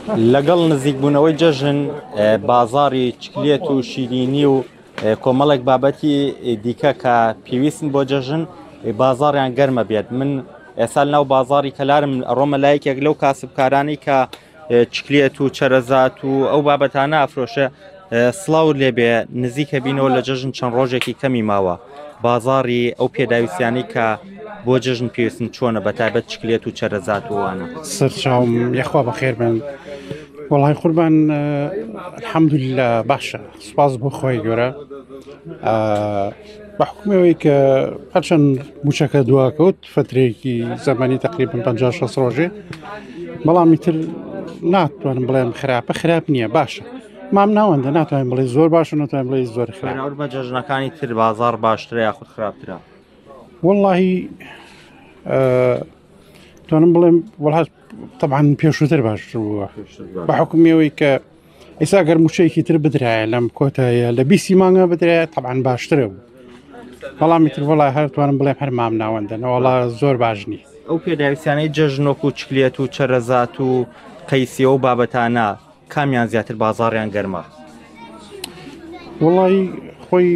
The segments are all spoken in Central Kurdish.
لەگەڵ نزیکبوونەوەی جەژن بازاری چکلێت و شیرینی و کۆمەڵێک بابەتی دیکە کە پێویستن بۆ جەژن بازاڕیان گەرمە بێت. من ئێستا ناو بازاری کەلارم ئەڕۆمە لایەکێک لەو کاسبکارانی کە چکلێت و چەرەزات و ئەو بابەتانە ئافرۆشە. سڵاو لێبێ نزیکە بینەوە لە جەژن چەند ڕۆژێکی کەمی ماوە بازاری ئەو پێداویستیانی کە بۆ جەژن پێویستن چۆنە بەتایبەت چکلێت و چەرەزات وانە. سەرچاوم یەخوا بەخێر بن. وڵای قوربان الحەمدولillah باشە، سوپاس بۆ خۆی گەورە. بە حکومەوەی کە هەرچەند موچەکە دواکەوت فترەیەکی زەمانی تقریبا 50-60 ڕۆژێ، بەڵامی تر ناتوانم بڵێم خراپ نییە، باشە. مام ناوەندە ناتوانین بڵێ زۆر باشە، ناتوانین بڵێ زۆر خراپ. بە جەژنەکانی تر بازار باشترە یاخود خراپترە؟ واللهی توانم بڵێم وڵات طبعاً پێشووتر باشتر بووە بە حکومیەوەی کە ئێستا گەر موچەیەکی تر بدرایە لەم کۆتایە لە 20 مانگە بدرایە طبعاً باشترە بوو. بەڵامی تر وڵای هەر توانم بڵێم هەر مام ناوەندە وڵا زۆر باش نیە. ئەو پێداویستیانەی جەژنۆک و چکلێت و چەرەزات و قەیسیە و بابەتانە کامیان زیاتر بازاڕیان گەرمە؟ وڵی خۆی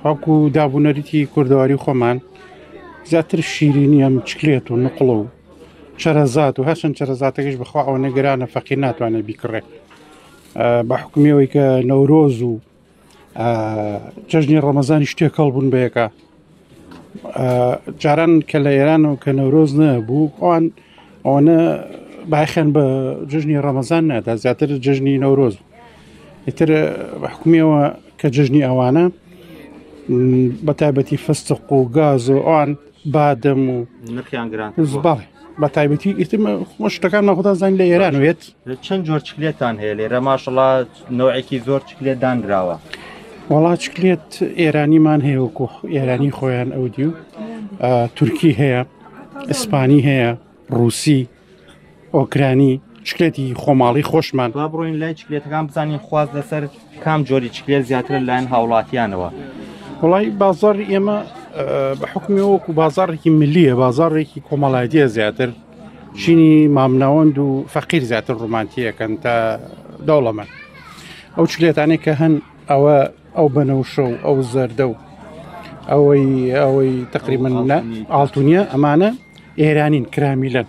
وەکو دابوونەریتی کوردەواری خۆمان زیاتر شیرینی ئەم چکلێت و نقڵ و چەرەزات و هەرچەند چەرەزاتەکەش بخوا ئەوە نەگەرانە فەقیر ناتوانێت بیکڕێت. بە حکومیەوەی کە نەورۆز و جەژنی ڕەمەزانی شتێک هەڵبوون بەیەکە، جاران کە لە ئێرانەوە کە نەورۆز نەبوو ئەوانە باخێن بە جژنی ڕەمەزان نەدا، زیاتر جژنی نەورۆز. ئیتر بە حکومیەوە کە جژنی ئەوانە بە تایبەتی فستق و گاز و ئەوان بادەم و نرخیان گران بەڵێ بە تایبەتی ئیتر شتەکان مەخۆتا زانین لە ئێرانوێت. چەند جۆر چکلێتان هەیە لێرە؟ ماشەڵڵا نەوعێکی زۆر چکلێت دانراوە. وڵا چکلێت ئێرانیمان هەیە وەکو ئێرانی خۆیان ئەودی و تورکی هەیە، ئیسپانی هەیە، ڕووسی، ئۆکرانی، چکلێتی خۆماڵی خۆشمان. با بڕۆین لای چکلێتەکان بزانین خواست لەسەر کام جۆری چکلێت زیاتر لایەن هاوڵاتیانەوە. وڵی بازار ئێمە بە حکومی وەکو بازارێکی ملیە، بازارێکی کۆمەڵایەتیە زیاتر، چینی مامناوەند و فەقیر زیاتر ڕوومانتیەکەن تا دەوڵەمەند. ئەو چکلێتانەی کە هەن ئەو بەنەوشە و ئەو زەردە و ئەوەی تقریبا ئاڵتونیە ئەمانە ئێرانین کرامیلەن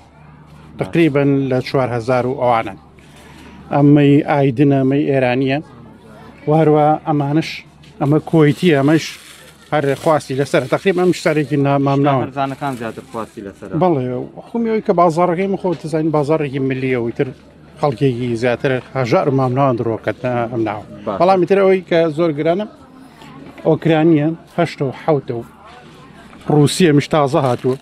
تقریبا لە 4000 و ئەوانن. ئەمەی ئایدنە ئەمەی ئێرانیە، واروە ئەمانش ئەمە کۆیتی، ئەمەش هەر خواستی لەسەر تقریبا ئەم شتارێکی مامناوەندەکان زیاتر خواستی لەسەر. بەڵێ حکومیەوەی کە بازاڕەکەی مخۆ تزانین بازارێکی ملیەوەی تر خەڵکێکی زیاتر هەژار مامناوەند ڕۆکەت ئەم ناوە. بەڵامی تر ئەوەی کە زۆر گرانە ئۆکرانیە 8 و 7 و ڕووسیە مش تازە هاتووە